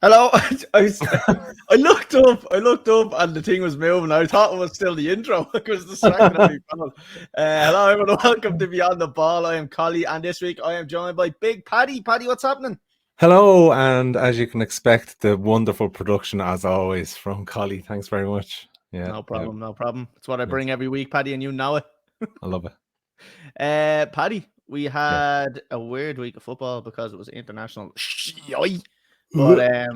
Hello. I looked up, and the thing was moving. I thought it was still the intro because the second of me phone. Hello, everyone. Welcome to Beyond the Ball. I am Colly, and this week I am joined by Big Paddy. Paddy, what's happening? Hello, and as you can expect, the wonderful production as always from Colly. Thanks very much. Yeah, No problem, no problem. It's what I bring every week, Paddy, and you know it. I love it. Paddy, we had a weird week of football because it was international. But I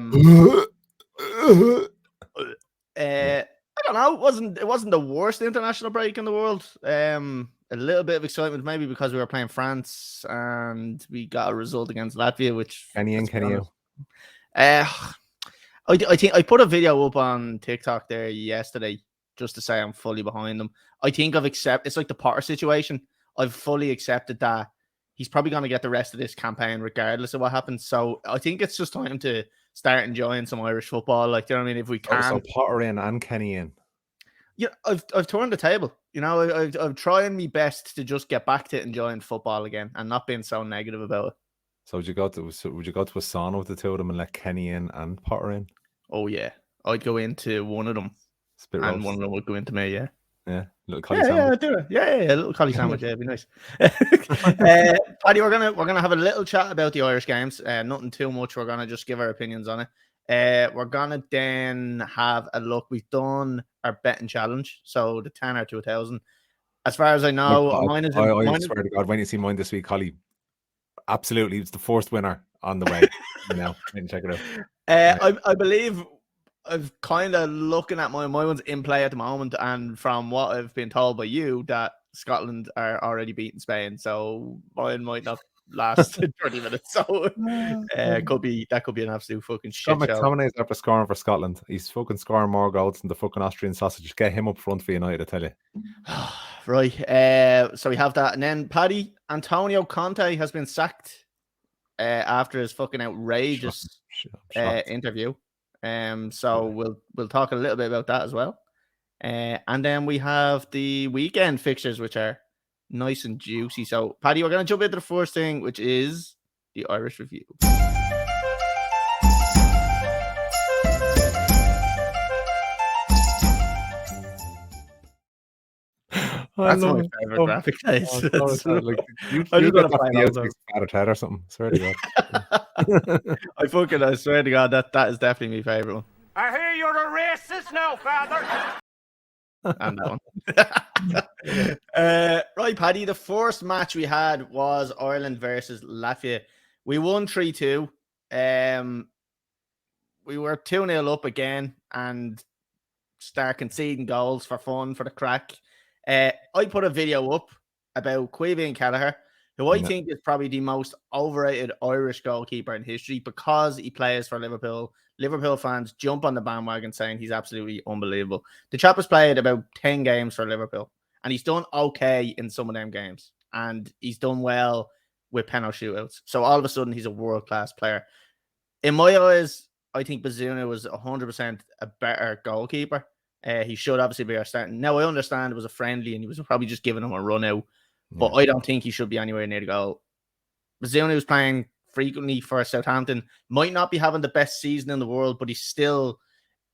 don't know. It wasn't the worst international break in the world. A little bit of excitement, maybe because we were playing France and we got a result against Latvia, which Kenny. I think I put a video up on TikTok there yesterday just to say I'm fully behind them. I think I've accepted. It's like the Potter situation. I've fully accepted that he's probably going to get the rest of this campaign regardless of what happens. So I think it's just time to start enjoying some Irish football. Like, do you know what I mean? If we can. So Potter in and Kenny in. Yeah, I've turned the table. You know, I'm trying my best to just get back to enjoying football again and not being so negative about it. So would you go to a sauna with the two of them and let Kenny in and Potter in? Oh yeah, I'd go into one of them, and roast. One of them would go into me. Yeah, little collie sandwich. Yeah, do it. Yeah, a little collie sandwich. Yeah, it'd be nice. Paddy, we're gonna have a little chat about the Irish games. Nothing too much. We're gonna just give our opinions on it. We're gonna then have a look. We've done our betting challenge, so the 10 to 1,000. As far as I know, mine is. I swear to God, when you see mine this week, Collie, absolutely, it's the first winner on the way. Now, check it out. I believe I've kind of looking at my one's in play at the moment, and from what I've been told by you, that Scotland are already beating Spain, so mine might not last 30 minutes. So could be an absolute fucking shit show. McTominay's after scoring for Scotland. He's fucking scoring more goals than the fucking Austrian sausage. Get him up front for United, I tell you. Right. So we have that, and then Paddy, Antonio Conte has been sacked after his fucking outrageous interview. So we'll talk a little bit about that as well. And then we have the weekend fixtures, which are nice and juicy. So, Paddy, we're going to jump into the first thing, which is the Irish review. That's my favorite graphic. Guys. You got that or something. Swear to God. I swear to God, that is definitely my favorite one. I hear you're a racist now, father. And that one. Right, Paddy, the first match we had was Ireland versus Latvia. We won 3-2. We were 2-0 up again and start conceding goals for fun, for the crack. I put a video up about Caoimhín Kelleher, who I think is probably the most overrated Irish goalkeeper in history because he plays for Liverpool. Liverpool fans jump on the bandwagon saying he's absolutely unbelievable. The chap has played about 10 games for Liverpool, and he's done okay in some of them games, and he's done well with penalty shootouts. So all of a sudden, he's a world-class player. In my eyes, I think Bazunu was 100% a better goalkeeper. He should obviously be our starting. Now, I understand it was a friendly, and he was probably just giving him a run out, but I don't think he should be anywhere near the goal. Bazunu was playing frequently for Southampton, might not be having the best season in the world, but he's still,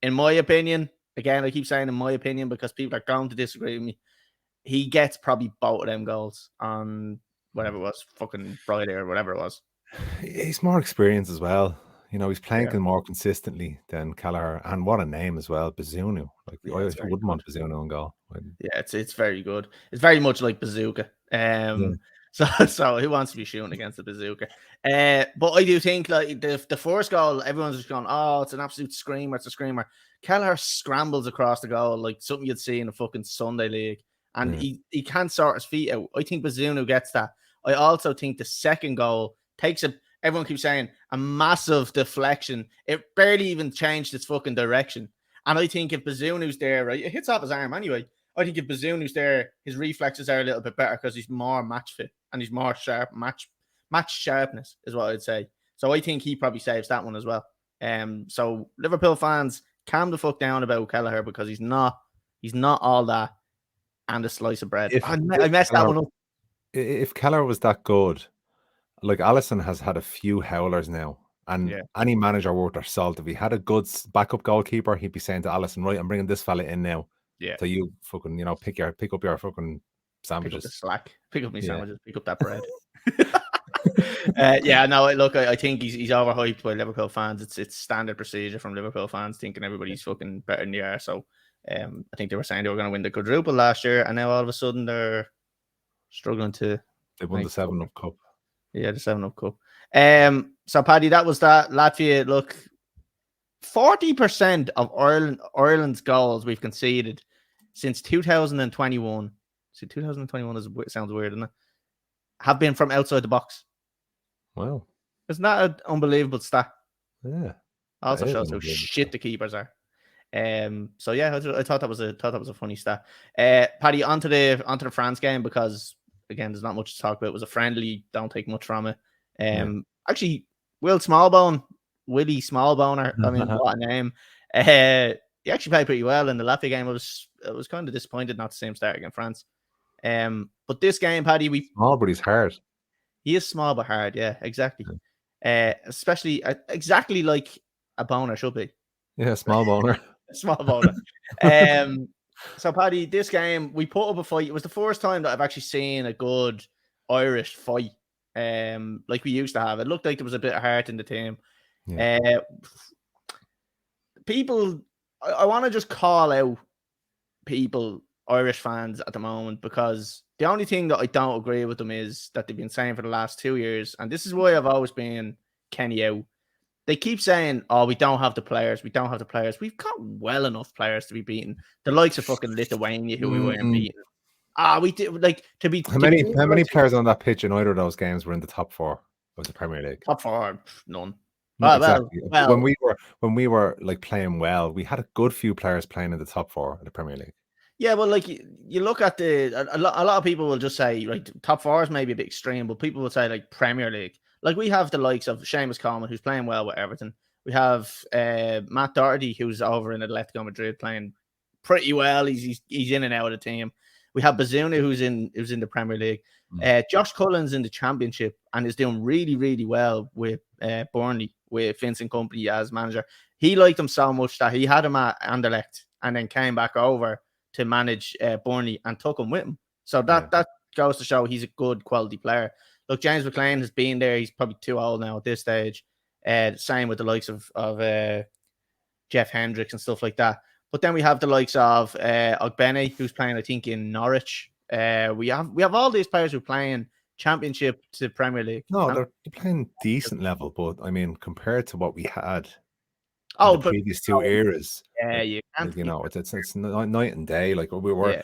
in my opinion, again, I keep saying in my opinion because people are going to disagree with me, he gets probably both of them goals on whatever it was, fucking Friday or whatever it was. He's more experienced as well. You know, he's playing more consistently than Kelleher, and what a name as well, Bazunu. Like, I wouldn't want Bazunu in goal. Yeah, it's very good. It's very much like Bazooka. So who wants to be shooting against the bazooka? But I do think like the first goal, everyone's just going, oh, it's an absolute screamer. It's a screamer. Kelleher scrambles across the goal like something you'd see in a fucking Sunday league. And he can't sort his feet out. I think Bazunu gets that. I also think the second goal takes everyone keeps saying, a massive deflection. It barely even changed its fucking direction. And I think if Bazunu's there, right, it hits off his arm anyway. I think if Bazunu's there, his reflexes are a little bit better because he's more match fit and he's more sharp. Match sharpness is what I'd say. So I think he probably saves that one as well. So Liverpool fans, calm the fuck down about Kelleher because he's not all that and a slice of bread. I messed that one up. If Kelleher was that good, like Alisson has had a few howlers now, And Yeah. any manager worth their salt, if he had a good backup goalkeeper, he'd be saying to Allison, right, I'm bringing this fella in now. Yeah. So you fucking, pick up your fucking sandwiches. Pick up the slack. Pick up my Yeah. sandwiches. Pick up that bread. No, look, I think he's overhyped by Liverpool fans. It's standard procedure from Liverpool fans thinking everybody's fucking better than you are. So I think they were saying they were going to win the quadruple last year, and now all of a sudden they're struggling to. They won the 7-Up Cup. Yeah, the 7-Up Cup. So Paddy, that was that. Latvia, look, 40% of Ireland's goals we've conceded since 2021. So 2021 sounds weird, doesn't it? Have been from outside the box. Wow. Isn't that an unbelievable stat? Yeah. Also shows how shit the keepers are. So yeah, I thought that was a funny stat. Paddy, onto the France game, because again, there's not much to talk about. It was a friendly, don't take much from it. Actually, Willie Smallboner. I mean, what a name. He actually played pretty well in the Latvia game. I was kind of disappointed not to see him start against France. But this game, Paddy, small, but he's hard. He is small but hard, yeah, exactly. Especially exactly like a boner should be. Yeah, small boner. Small boner. So Paddy, this game we put up a fight. It was the first time that I've actually seen a good Irish fight. Like we used to have. It looked like there was a bit of heart in the team. Yeah. People, I want to just call out people, Irish fans at the moment, because the only thing that I don't agree with them is that they've been saying for the last 2 years, and this is why I've always been Kenny out. They keep saying, "Oh, we don't have the players. We don't have the players." We've got well enough players to be beaten. The likes of fucking Lithuania, who we weren't beating. We did like to be. How many players on that pitch in either of those games were in the top 4 of the Premier League? Top 4, none. Exactly. Well, when we were like playing well, we had a good few players playing in the top 4 of the Premier League. Yeah, well, like you look at a lot of people will just say like top 4 is maybe a bit extreme, but people will say like Premier League. Like we have the likes of Seamus Coleman, who's playing well with Everton. We have Matt Doherty, who's over in Atletico Madrid playing pretty well. He's in and out of the team. We have Bazunu, who's in the Premier League. Josh Cullen's in the Championship and is doing really, really well with Burnley, with Vincent Kompany as manager. He liked him so much that he had him at Anderlecht and then came back over to manage Burnley and took him with him. So that goes to show he's a good quality player. Look, James McLean has been there. He's probably too old now at this stage. Same with the likes of Jeff Hendricks and stuff like that. But then we have the likes of Ogbene, who's playing, I think, in Norwich. We have all these players who are playing Championship to Premier League. No, they're playing decent level, but I mean, compared to what we had in the previous 2 eras, you can't. It's night and day. Like we were,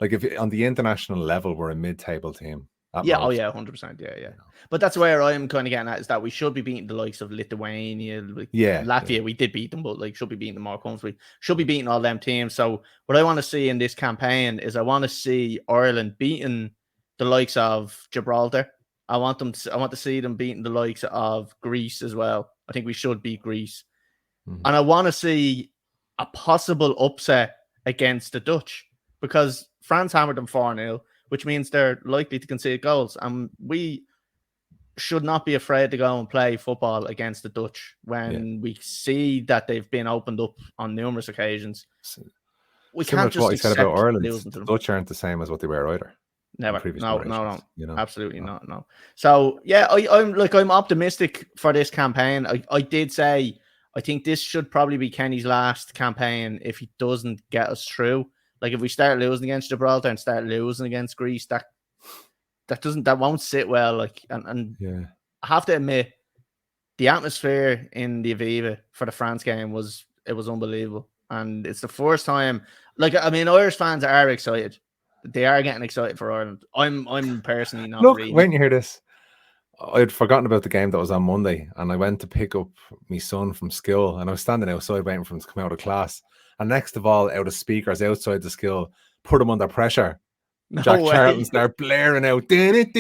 like if on the international level, we're a mid-table team. 100%. Yeah. But that's where I'm kind of getting at, is that we should be beating the likes of Lithuania, Latvia. We did beat them, but like should be beating them more comfortably. Should be beating all them teams. So what I want to see in this campaign is I want to see Ireland beating the likes of Gibraltar. I want to see them beating the likes of Greece as well. I think we should beat Greece. And I want to see a possible upset against the Dutch, because France hammered them 4-0. Which means they're likely to concede goals. And we should not be afraid to go and play football against the Dutch when we see that they've been opened up on numerous occasions. We can't just accept about Ireland. losing to them. The Dutch aren't the same as what they were either. Never. No. Absolutely not. No. So yeah, I'm optimistic for this campaign. I did say I think this should probably be Kenny's last campaign if he doesn't get us through. Like if we start losing against Gibraltar and start losing against Greece, that won't sit well. Like and I have to admit, the atmosphere in the Aviva for the France game was unbelievable, and it's the first time. Like I mean, Irish fans are excited; they are getting excited for Ireland. I'm personally not. Look, really. When you hear this, I'd forgotten about the game that was on Monday, and I went to pick up my son from school, and I was standing outside waiting for him to come out of class. And next of all, out of speakers outside the school, put him under pressure. Jack Charlton started blaring out. Holy shit,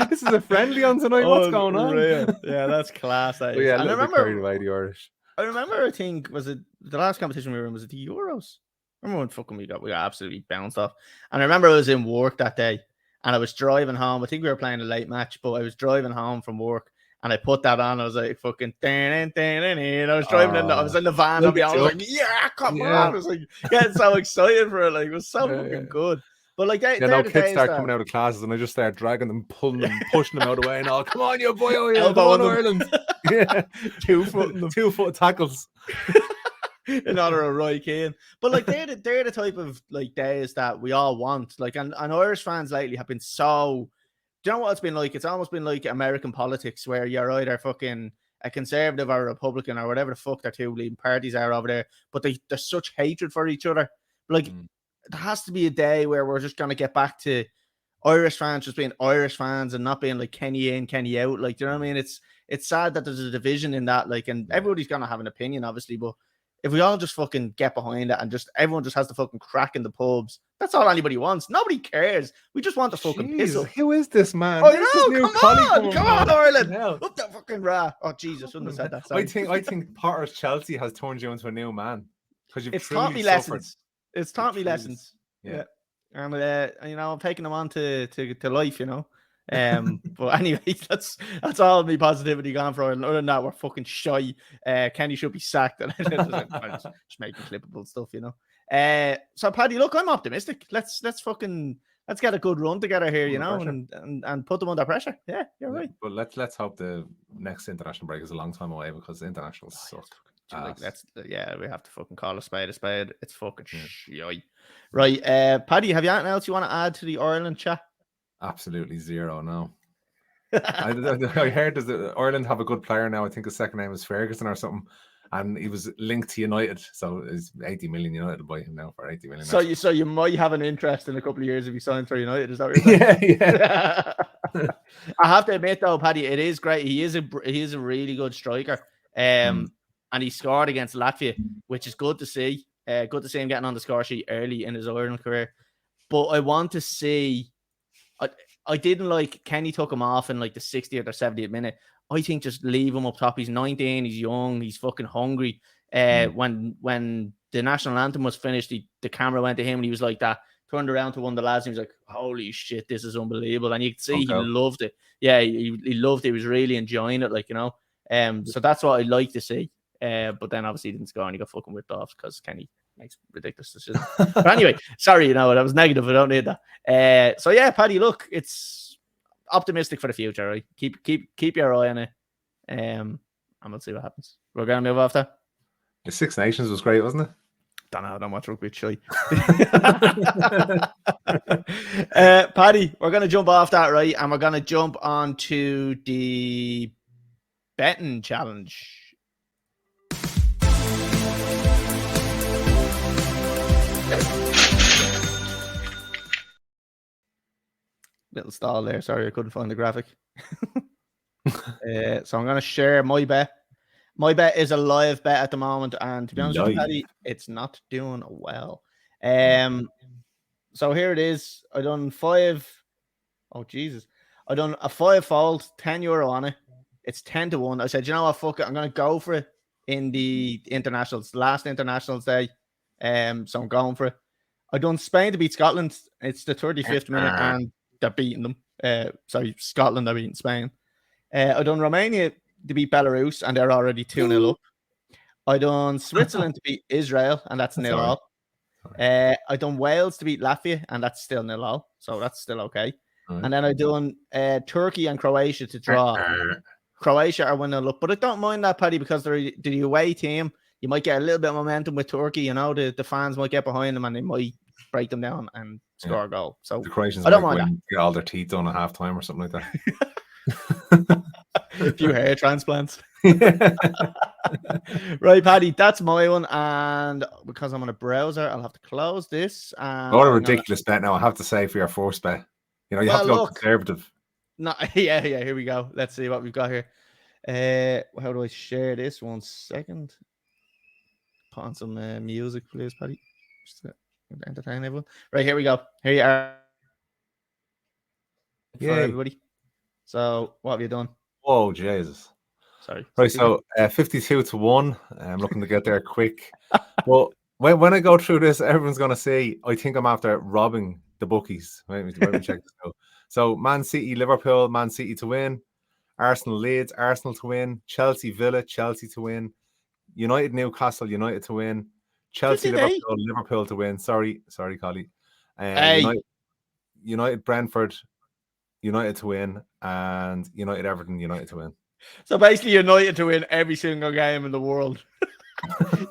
this is a friendly on tonight. What's going on? Yeah, that's class. That is. Yeah, I remember away the Irish. I remember. I think was it the last competition we were in? Was it the Euros? I remember when fucking we got absolutely bounced off. And I remember I was in work that day, and I was driving home. I think we were playing a late match, but I was driving home from work. And I put that on. I was like, fucking, and I was driving I was in the van. I was like, yeah, come on. I was like, getting so excited for it. Like, it was so fucking good. But like, they're the kids start coming out of classes, and I just start dragging them, pulling them, pushing them out of the way, and all, come on, you boy, elbow on Ireland. Yeah, 2 foot in them. 2 foot tackles. In honor of Roy Keane. But like, they're the type of like days that we all want. Like, and Irish fans lately have been so. Do you know what it's been like? It's almost been like American politics, where you're either fucking a conservative or a Republican or whatever the fuck their two leading parties are over there. But there's such hatred for each other. Like, there has to be a day where we're just gonna get back to Irish fans just being Irish fans and not being like Kenny in, Kenny out. Like, do you know what I mean? It's sad that there's a division in that. Like, and everybody's gonna have an opinion, obviously, but if we all just fucking get behind it and just everyone just has the fucking crack in the pubs, that's all anybody wants. Nobody cares. We just want the fucking piss. Who is this man? Come on, Ireland. Up the fucking ra. Oh Jesus, shouldn't have said that. Sorry. I think Potter's Chelsea has turned you into a new man because you've taught me lessons. It's taught me lessons. Yeah. And you know, I'm taking them on to life, you know. But anyway, that's all my positivity gone for. And other than that, we're fucking shy. Kenny should be sacked. Just making clippable stuff, you know. So Paddy, look, I'm optimistic. Let's get a good run together here, you know, and put them under pressure. Yeah, you're right. But let's hope the next international break is a long time away, because the internationals suck. Like, we have to fucking call a spade a spade. It's fucking shy. Right, Paddy, have you anything else you want to add to the Ireland chat? Absolutely zero. No. I heard Ireland have a good player now. I think his second name is Ferguson or something, and he was linked to United, so it's 80 million. United will buy him now for 80 million. So you might have an interest in a couple of years if he signs for United. Is that what you're saying? Yeah. I have to admit though, Paddy, it is great. He is a really good striker. And he scored against Latvia, which is good to see. Good to see him getting on the score sheet early in his Ireland career. But I want to see. I didn't like Kenny took him off in like the 60th or 70th minute. I think just leave him up top. He's 19. He's young. He's fucking hungry. When the national anthem was finished, the camera went to him and he was like that. Turned around to one of the lads and he was like, "Holy shit, this is unbelievable!" And you could see he loved it. Yeah, he loved it. He was really enjoying it, like, you know. So that's what I'd like to see. But then obviously he didn't score and he got fucking whipped off because Kenny makes ridiculous decisions. But anyway, sorry, you know, that was negative. I don't need that. So yeah, Paddy, look, it's optimistic for the future, right? Keep your eye on it. And we'll see what happens. We're gonna move off that. The Six Nations was great, wasn't it? Don't know, I don't watch rugby, shy. Paddy, we're gonna jump off that, right? And we're gonna jump on to the betting challenge. Little stall there. Sorry, I couldn't find the graphic. So I'm going to share my bet. My bet is a live bet at the moment, and to be honest with you, Paddy, it's not doing well. So here it is. I done 5. Oh Jesus! I done a 5-fold, €10 on it. It's 10-1. I said, you know what? Fuck it. I'm going to go for it in the internationals, last internationals day. So I'm going for it. I done Spain to beat Scotland. It's the 35th minute, and they're beating them. Sorry, Scotland are beating Spain. I done Romania to beat Belarus, and they're already 2-0 up. I done Switzerland to beat Israel, and that's 0-0. I done Wales to beat Latvia, and that's still 0-0. So that's still okay. And then I done Turkey and Croatia to draw. Croatia are 1-0 up, but I don't mind that, Paddy, because they're the away team. You might get a little bit of momentum with Turkey. You know, the fans might get behind them, and they might break them down and score a goal. So the Croatians I don't mind that. Get all their teeth done at halftime or something like that. A few hair transplants. Right, Paddy, that's my one. And because I'm on a browser, I'll have to close this. What a ridiculous bet now, I have to say, for your first bet. You know, you have to go conservative. No, yeah, here we go. Let's see what we've got here. How do I share this? 1 second. Put on some music, please, Paddy. Just to entertain everyone. Right, here we go. Here you are. For everybody. So, what have you done? Oh, Jesus. Sorry. Right, so 52-1. I'm looking to get there quick. Well, when I go through this, everyone's going to say, I think I'm after robbing the bookies. Let me check this out. So, Man City, Liverpool, Man City to win. Arsenal Leeds, Arsenal to win. Chelsea Villa, Chelsea to win. United Newcastle, United to win. Chelsea 58. Liverpool, Liverpool to win. Sorry, Colly. Hey. United Brentford, United to win, and United Everton, United to win. So basically, United to win every single game in the world.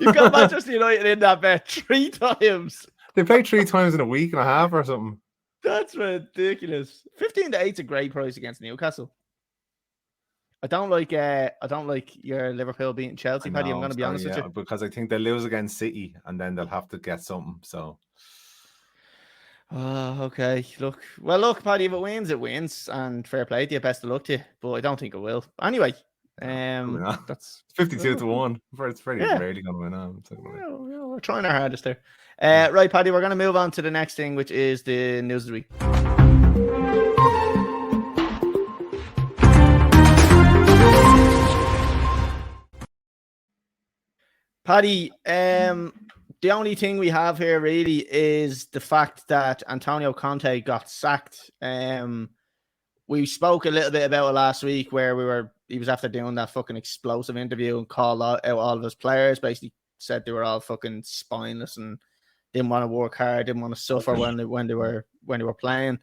You've got Manchester United in that bet 3 times. They played 3 times in a week and a half or something. That's ridiculous. 15-8 is a great price against Newcastle. I don't like your Liverpool beating Chelsea, Paddy. I'm going to be honest with you. Because I think they'll lose against City and then they'll have to get something. So. Oh, okay. Look, Paddy, if it wins, it wins. And fair play to you. Best of luck to you. But I don't think it will. Anyway, that's 52 to 1. It's pretty rarely going to win on. We're trying our hardest there. Right, Paddy, we're going to move on to the next thing, which is the news of the week. Paddy, the only thing we have here really is the fact that Antonio Conte got sacked. We spoke a little bit about it last week where he was after doing that fucking explosive interview and called out all of his players, basically said they were all fucking spineless and didn't want to work hard, didn't want to suffer when they were playing.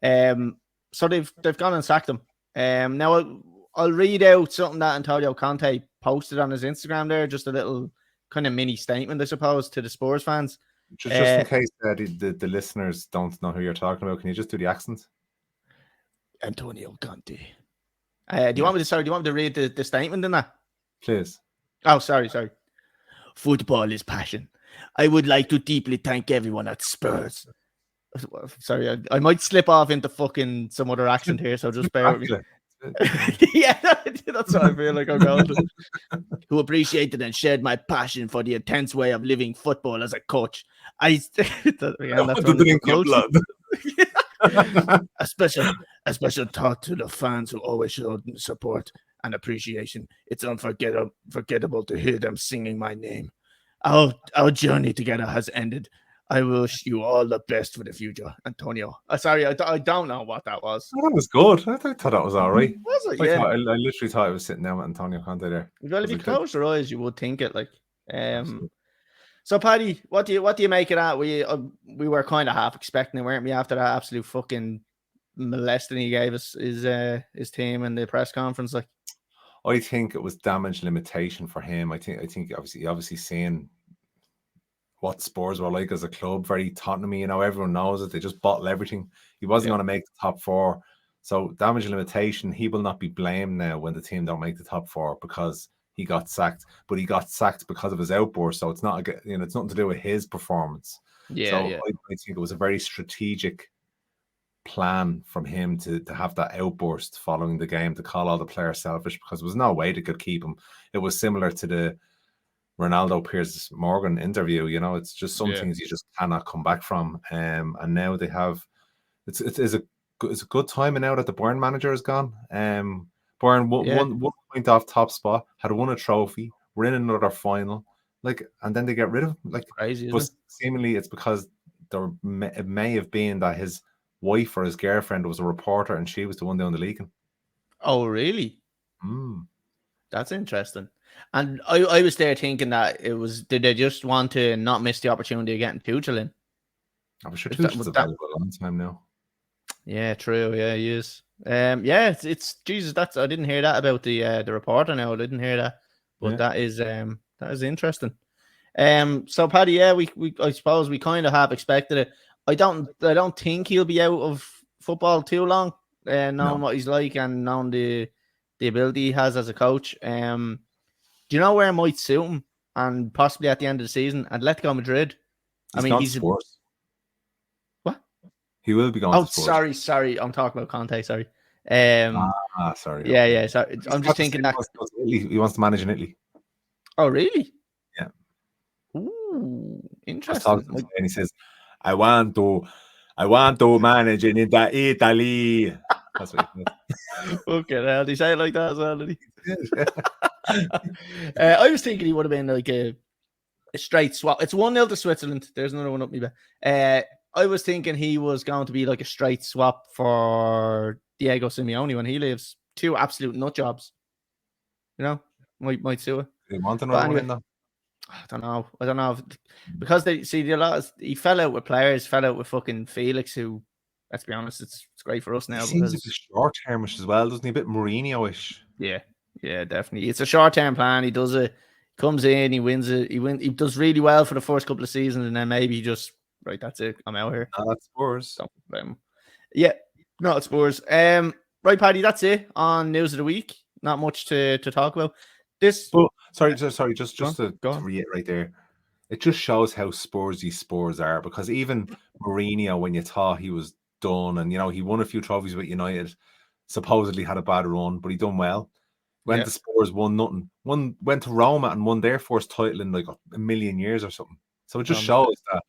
So they've gone and sacked him. Now I'll read out something that Antonio Conte posted on his Instagram there, just a little kind of mini statement, I suppose, to the Spurs fans. Just in case the listeners don't know who you're talking about, can you just do the accent? Antonio Conte. Do you want me to read the statement in that? Please. Oh, sorry. Football is passion. I would like to deeply thank everyone at Spurs. Sorry, I might slip off into fucking some other accent here, so just bear with me. Yeah, that's what I feel like I'm going to. Who appreciated and shared my passion for the intense way of living football as a coach. A special thought to the fans who always showed support and appreciation. It's unforgettable to hear them singing my name. Our journey together has ended. I wish you all the best for the future, Antonio. Sorry, I don't know what that was. Oh, that was good. I thought that was all right. Was it? Yeah. I literally thought I was sitting down with Antonio Conte there. Well, if you close your eyes, you would think it. Like, so Paddy, what do you make of that? We were kind of half expecting it, weren't we? After that absolute fucking molesting he gave us his team in the press conference, like. I think it was damage limitation for him. I think obviously seeing what Spurs were like as a club, very Tottenham-y, everyone knows it. They just bottle everything. He wasn't going to make the top 4. So damage limitation, he will not be blamed now when the team don't make the top 4 because he got sacked. But he got sacked because of his outburst. So it's not, it's nothing to do with his performance. I think it was a very strategic plan from him to have that outburst following the game, to call all the players selfish, because there was no way they could keep him. It was similar to the Ronaldo Piers Morgan interview. It's just some things you just cannot come back from. And now they have it's a good timing now that the Bayern manager is gone. Bayern one point off top spot, had won a trophy, we're in another final, and then they get rid of him. Crazy, but seemingly it's because it may have been that his wife or his girlfriend was a reporter and she was the one doing the leaking. Oh, really? That's interesting. And I was there thinking that did they just want to not miss the opportunity of getting Tuchel in? I'm sure Tuchel's available a long time now. Yeah, true. Yeah, he is. It's Jesus. I didn't hear that about the reporter. Now I didn't hear that, but that is interesting. So Paddy, I suppose we kind of have expected it. I don't think he'll be out of football too long. Knowing what he's like and knowing the ability he has as a coach. Do you know where it might suit him? And possibly at the end of the season, Atletico Madrid. He's Spurs. What? He will be going. Oh, sorry. I'm talking about Conte. Sorry. Sorry. Yeah. Sorry. I'm just thinking that he wants to manage in Italy. Oh, really? Yeah. Ooh, interesting. And he says, "I want to manage in Italy." That's what he says. Okay, now did he say it like that as well? Did he? I was thinking he would have been like a straight swap. It's 1-0 to Switzerland. There's another one up me back. I was thinking he was going to be like a straight swap for Diego Simeone when he leaves two absolute nut jobs. You know, might sue it. They want But another one anyway, in though. I don't know because they see he fell out with players, fell out with fucking Felix, who, let's be honest, it's great for us He now seems a because bit short-termish as well, doesn't he? A bit Mourinho-ish. yeah, definitely. It's a short-term plan. He does it, comes in, he wins it, he does really well for the first couple of seasons, and then maybe he just right, that's it, I'm out here. No, that's Spurs. Don't blame him. Yeah, not Spurs. Right, Paddy, that's it on news of the week. Not much to talk about. This. But sorry, just Go to on. reiterate there, it just shows how Spursy Spurs are, because even Mourinho, when you thought he was done, and he won a few trophies with United, supposedly had a bad run, but he done well. Went to Spurs, won nothing. Went to Roma and won their first title in like a million years or something. So it just shows that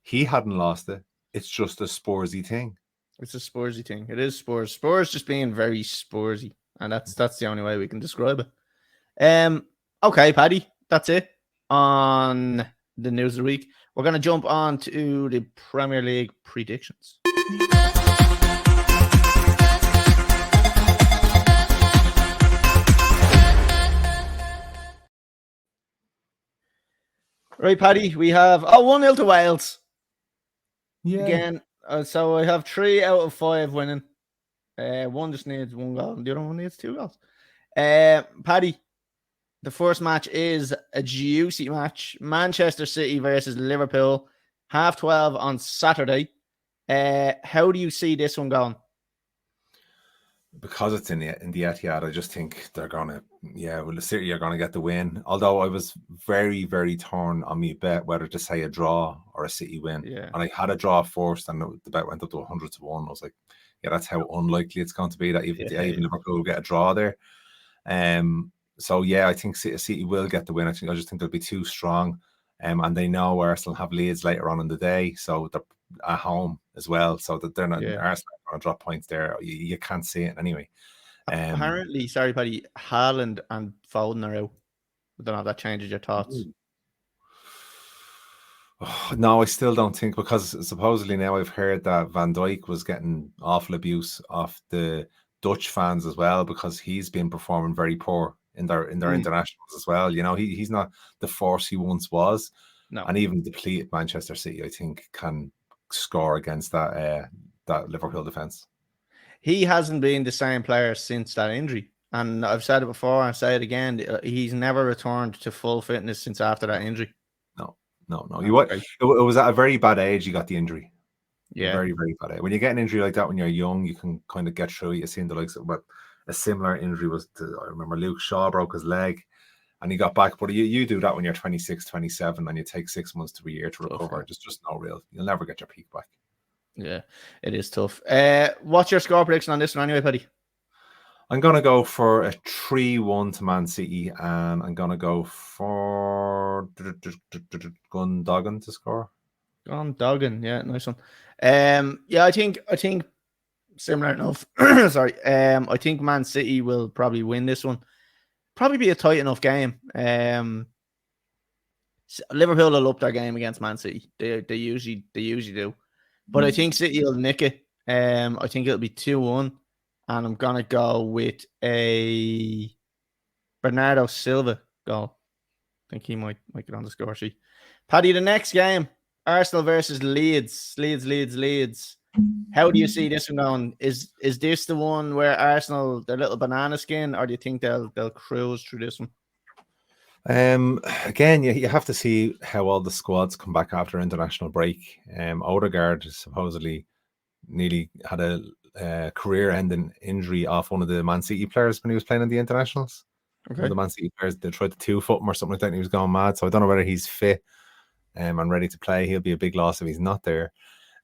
he hadn't lost it. It's just a Spursy thing. It's a Spursy thing. It is Spurs. Spurs just being very Spursy, and that's the only way we can describe it. Okay, Paddy, that's it on the news of the week. We're going to jump on to the Premier League predictions. Right, Paddy, we have 1-0 to Wales. Yeah. Again, so I have 3 out of 5 winning. One just needs 1 goal, and the other one needs 2 goals. Paddy, the first match is a juicy match. Manchester City versus Liverpool, 12:30 on Saturday. How do you see this one going? Because it's in the Etihad, I just think they're gonna, the City are gonna get the win. Although I was very, very torn on my bet whether to say a draw or a City win. Yeah. And I had a draw first, and the bet went up to 100 to 1. I was like, that's how unlikely it's going to be that even Liverpool will get a draw there. So I think City will get the win. I just think they'll be too strong. And they know Arsenal have Leeds later on in the day, so they're at home as well. So that they're not Arsenal are going to drop points there. You can't see it anyway. Apparently, sorry, Paddy, Haaland and Foden are out. I don't know if that changes your thoughts. No, I still don't think, because supposedly now I've heard that Van Dijk was getting awful abuse off the Dutch fans as well, because he's been performing very poor in their internationals as well. He's not the force he once was. No. And even depleted Manchester City, I think, can score against that Liverpool defense. He hasn't been the same player since that injury. And I've said it before, and I say it again, he's never returned to full fitness since after that injury. No. It was at a very bad age he got the injury. Yeah. Very, very bad age. When you get an injury like that when you're young, you can kind of get through it. You've seen the likes of, but a similar injury was I remember Luke Shaw broke his leg and he got back. But you do that when you're 26, 27, and you take 6 months to a year to recover. It's just no real. You'll never get your peak back. Yeah, it is tough. What's your score prediction on this one anyway, Paddy? I'm going to go for a 3-1 to Man City, and I'm going to go for Gundogan to score. Gundogan, yeah, nice one. I think similar enough. Sorry. I think Man City will probably win this one. Probably be a tight enough game. Liverpool will up their game against Man City. They usually do. But I think City will nick it. I think it'll be 2-1. And I'm going to go with a Bernardo Silva goal. I think he might get on the score sheet. Paddy, the next game, Arsenal versus Leeds. Leeds. How do you see this one going? Is this the one where Arsenal, their little banana skin, or do you think they'll cruise through this one? Again, you have to see how all the squads come back after international break. Odegaard supposedly nearly had a career-ending injury off one of the Man City players when he was playing in the internationals. Okay. The Man City players, they tried to 2-foot him or something like that, and he was going mad. So I don't know whether he's fit and ready to play. He'll be a big loss if he's not there.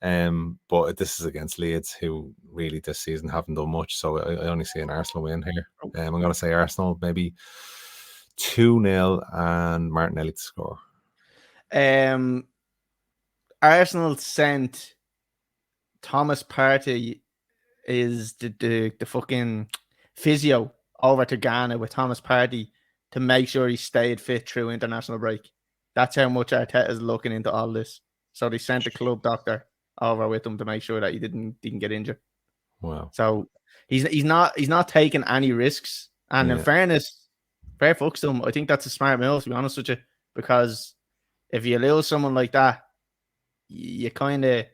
But this is against Leeds, who really this season haven't done much. So I only see an Arsenal win here. I'm going to say Arsenal maybe 2-0 and Martinelli to score. Arsenal sent Thomas Partey is the fucking physio over to Ghana with Thomas Partey to make sure he stayed fit through international break. That's how much Arteta is looking into all this. So they sent the club doctor over with him to make sure that he didn't get injured. Wow. So he's not taking any risks. And in fairness, fair fucks to him. I think that's a smart move, to be honest with you, because if you lose someone like that, you kind of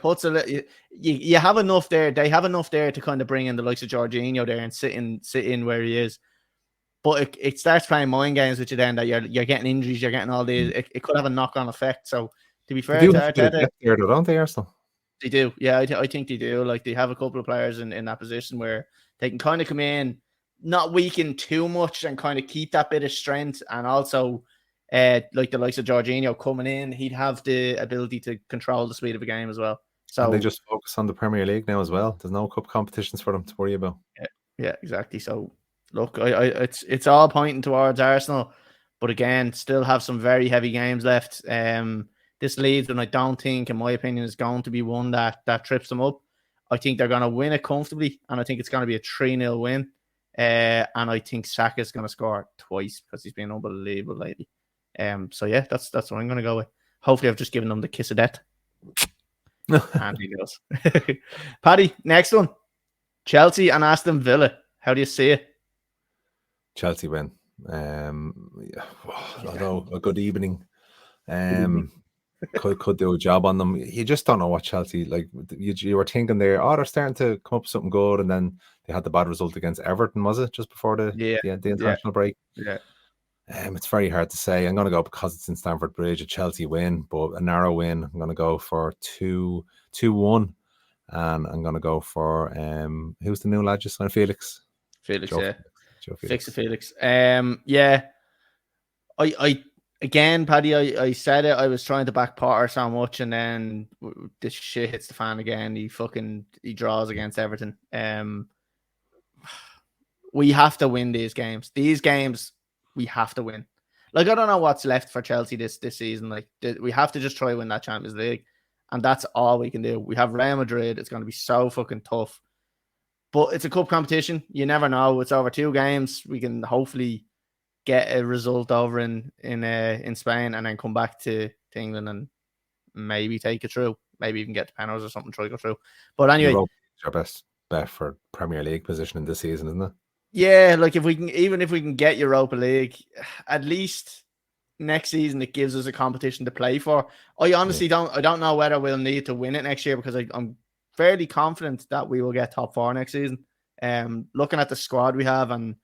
puts a little. You have enough there. They have enough there to kind of bring in the likes of Jorginho there and sit in where he is. But it starts playing mind games with you then that you're getting injuries, you're getting all these. It could have a knock-on effect. So to be fair to Arteta, there, don't they, Arsenal? They do, yeah. I think they do. Like, they have a couple of players in that position where they can kind of come in, not weaken too much, and kind of keep that bit of strength. And also, like the likes of Jorginho coming in, he'd have the ability to control the speed of a game as well. So and they just focus on the Premier League now as well. There's no cup competitions for them to worry about. Yeah, exactly. So look, it's all pointing towards Arsenal, but again, still have some very heavy games left. This Leeds, and I don't think, in my opinion, is going to be one that trips them up. I think they're going to win it comfortably, and I think it's going to be a 3-0 win. And I think Saka is going to score twice because he's been unbelievable lately. So yeah, that's what I'm going to go with. Hopefully, I've just given them the kiss of death. And he goes. Paddy, next one. Chelsea and Aston Villa. How do you see it? Chelsea win. Although a good evening. Could do a job on them. You just don't know what Chelsea, like, you were thinking there, they're starting to come up with something good, and then they had the bad result against Everton, was it, just before the international break? Yeah. It's very hard to say. I'm going to go, because it's in Stamford Bridge, a Chelsea win, but a narrow win. I'm going to go for 2-1, and I'm going to go for who's the new lad just signed? Felix, Joe Felix. Fix it, Felix. Yeah. I again, Paddy, I said it. I was trying to back Potter so much, and then this shit hits the fan again. He draws against Everton. We have to win these games. These games we have to win. Like, I don't know what's left for Chelsea this season. Like, we have to just try to win that Champions League, and that's all we can do. We have Real Madrid. It's going to be so fucking tough, but it's a cup competition. You never know. It's over 2 games. We can hopefully get a result over in Spain, and then come back to England and maybe take it through. Maybe even get to penalties or something, try to go through. But anyway, your best bet for Premier League position in this season, isn't it? Yeah, like, if we can get Europa League, at least next season it gives us a competition to play for. I honestly don't know whether we'll need to win it next year, because I'm fairly confident that we will get top 4 next season. Looking at the squad we have, and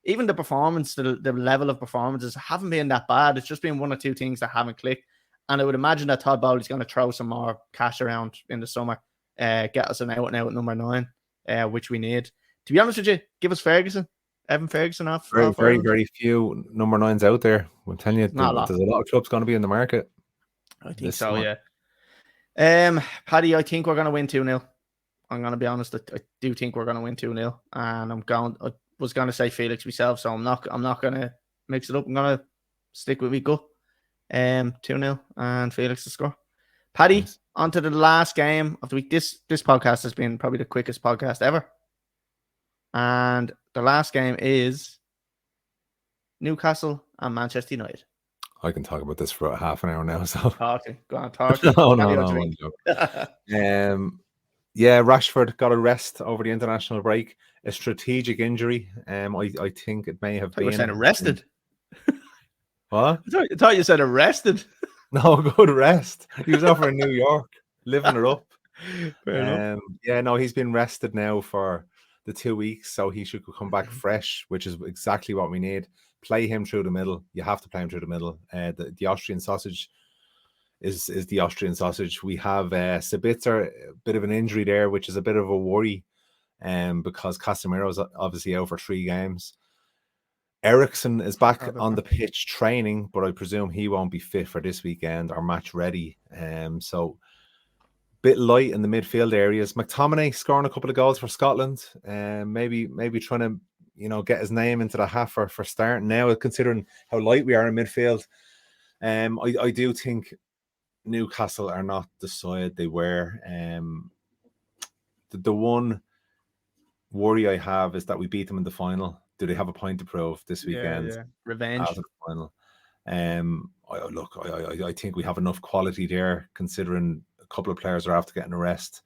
even the performance, the level of performances haven't been that bad. It's just been 1 or 2 things that haven't clicked. And I would imagine that Todd Bowley's going to throw some more cash around in the summer, get us an out number 9, which we need. To be honest with you, give us Evan Ferguson off. Very few number 9s out there. I'm telling you, there's a lot of clubs going to be in the market. I think so, yeah. Paddy, I think we're going to win 2-0. I'm going to be honest. I do think we're going to win 2-0, and I was going to say Felix myself, so I'm not going to mix it up. I'm going to stick with me gut. 2-0 and Felix to score. Paddy, on to the last game of the week. This podcast has been probably the quickest podcast ever. And the last game is Newcastle and Manchester United. I can talk about this for about half an hour now. So go on, talk. No. Yeah, Rashford got a rest over the international break. A strategic injury. I think it may have been. You were saying arrested. What? I thought you said arrested. No, good rest. He was over in New York, living it up. Fair enough. Yeah, no, he's been rested now for the 2 weeks, so he should come back fresh, which is exactly what we need. Play him through the middle. You have to play him through the middle. The Austrian sausage is the Austrian sausage. We have Sabitzer, a bit of an injury there, which is a bit of a worry, because Casemiro's obviously out for 3 games. Ericsson is back on the pitch training, but I presume he won't be fit for this weekend or match ready. So bit light in the midfield areas. McTominay scoring a couple of goals for Scotland, maybe trying to get his name into the hat for starting now, considering how light we are in midfield. I do think Newcastle are not the side they were. The one worry I have is that we beat them in the final. Do they have a point to prove this weekend? Yeah. Revenge. After the final. I think we have enough quality there, considering a couple of players are after getting a rest,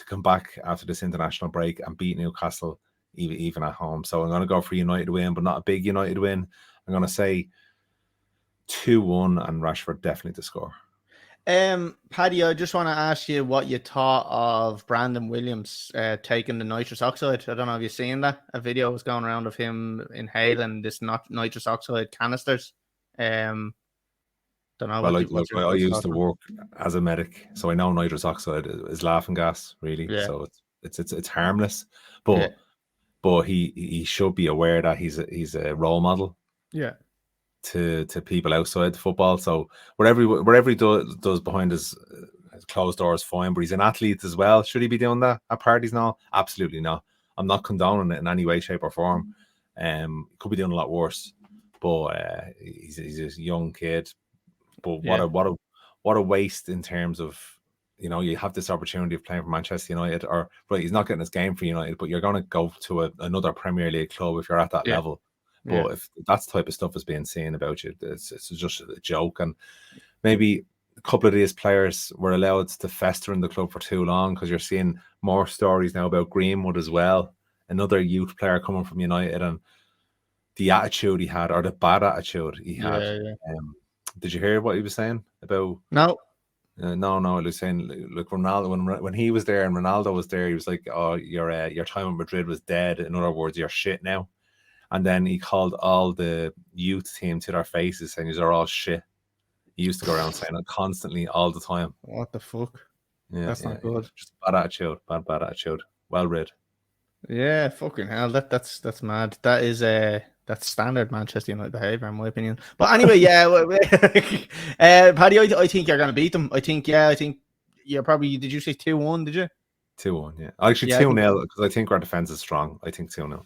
to come back after this international break and beat Newcastle even at home. So I'm going to go for United win, but not a big United win. I'm going to say 2-1 and Rashford definitely to score. Paddy, I just want to ask you what you thought of Brandon Williams taking the nitrous oxide. I don't know if you've seen that. A video was going around of him inhaling this nitrous oxide canisters. Don't know. Well, I used to work as a medic, so I know nitrous oxide is laughing gas, really. Yeah. So it's harmless, but he should be aware that he's a role model. Yeah. To people outside football. So wherever he does behind his closed doors, fine. But he's an athlete as well. Should he be doing that at parties now? Absolutely not. I'm not condoning it in any way, shape, or form. Could be doing a lot worse. But he's a young kid. But what a waste in terms of, you know, you have this opportunity of playing for Manchester United, or right, he's not getting his game for United, but you're going to go to another Premier League club if you're at that level. But if that type of stuff is being seen about you, it's just a joke. And maybe a couple of these players were allowed to fester in the club for too long, because you're seeing more stories now about Greenwood as well, another youth player coming from United, and the attitude he had, or the bad attitude he had. Did you hear what he was saying about? No. No. He was saying, look, Ronaldo, when he was there and Ronaldo was there, he was like, "Oh, your time in Madrid was dead. In other words, you're shit now." And then he called all the youth team to their faces, saying they're all shit. He used to go around saying it constantly, all the time. What the fuck? Yeah, that's not good. Just bad attitude. Bad attitude. Well read. Yeah, fucking hell. That's mad. That is that's standard Manchester United behaviour, in my opinion. But anyway, Paddy, I think you're gonna beat them. I think you're probably. Did you say 2-1? Did you? 2-1. Yeah. Actually, 2-0, because I think our defense is strong. I think 2-0.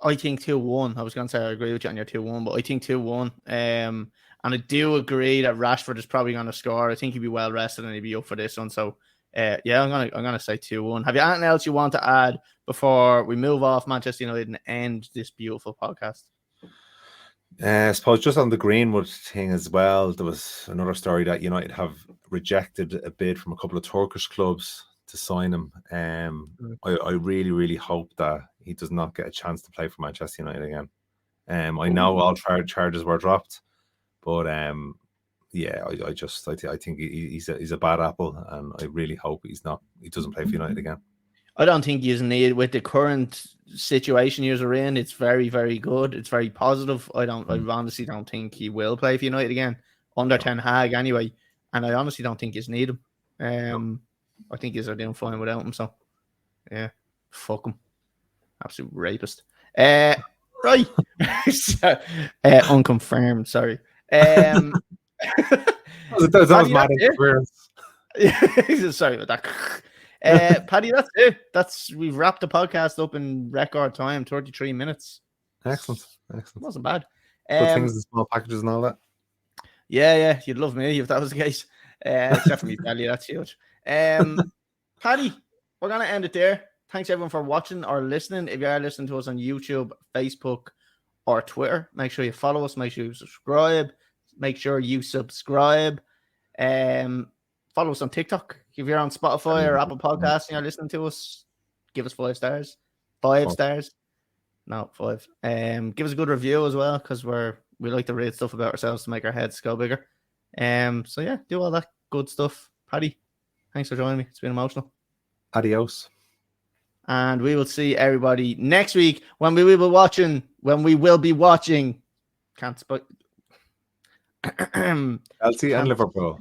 I think 2-1. I was going to say I agree with you on your 2-1, but I think 2-1. And I do agree that Rashford is probably going to score. I think he'd be well rested and he'd be up for this one. So, I'm gonna say 2-1. Have you anything else you want to add before we move off Manchester United and end this beautiful podcast? I suppose just on the Greenwood thing as well, there was another story that United have rejected a bid from a couple of Turkish clubs to sign him. I really, really hope that he does not get a chance to play for Manchester United again. I know all charges were dropped, but I think he's a bad apple, and I really hope he doesn't play for United again. I don't think he's needed with the current situation you're in. It's very, very good. It's very positive. I honestly don't think he will play for United again under Ten Hag anyway, and I honestly don't think he's need him. I think he's doing fine without him. So yeah, fuck him. Absolute rapist. Right. Unconfirmed. Sorry. That was mad interference. Sorry about that. Paddy, that's it. We've wrapped the podcast up in record time, 33 minutes. Excellent. Wasn't bad. Good things in small packages and all that. Yeah, you'd love me if that was the case. Except for me, Paddy, that's huge. Paddy, we're gonna end it there. Thanks everyone for watching or listening. If you are listening to us on YouTube, Facebook, or Twitter, make sure you follow us. Make sure you subscribe. Follow us on TikTok. If you're on Spotify or Apple Podcasts and you're listening to us, give us 5 stars. 5 stars. No, 5. Give us a good review as well, because we like to read stuff about ourselves to make our heads go bigger. So yeah, do all that good stuff. Paddy, thanks for joining me. It's been emotional. Adios. And we will see everybody next week when we will be watching. Can't spoil. Chelsea and Liverpool.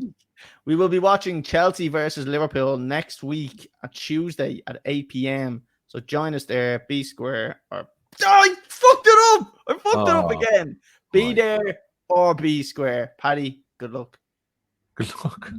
We will be watching Chelsea versus Liverpool next week at Tuesday at 8 p.m. So join us there. Be square or I fucked it up. I fucked it up again. Be there or be square. Paddy, good luck. Good luck.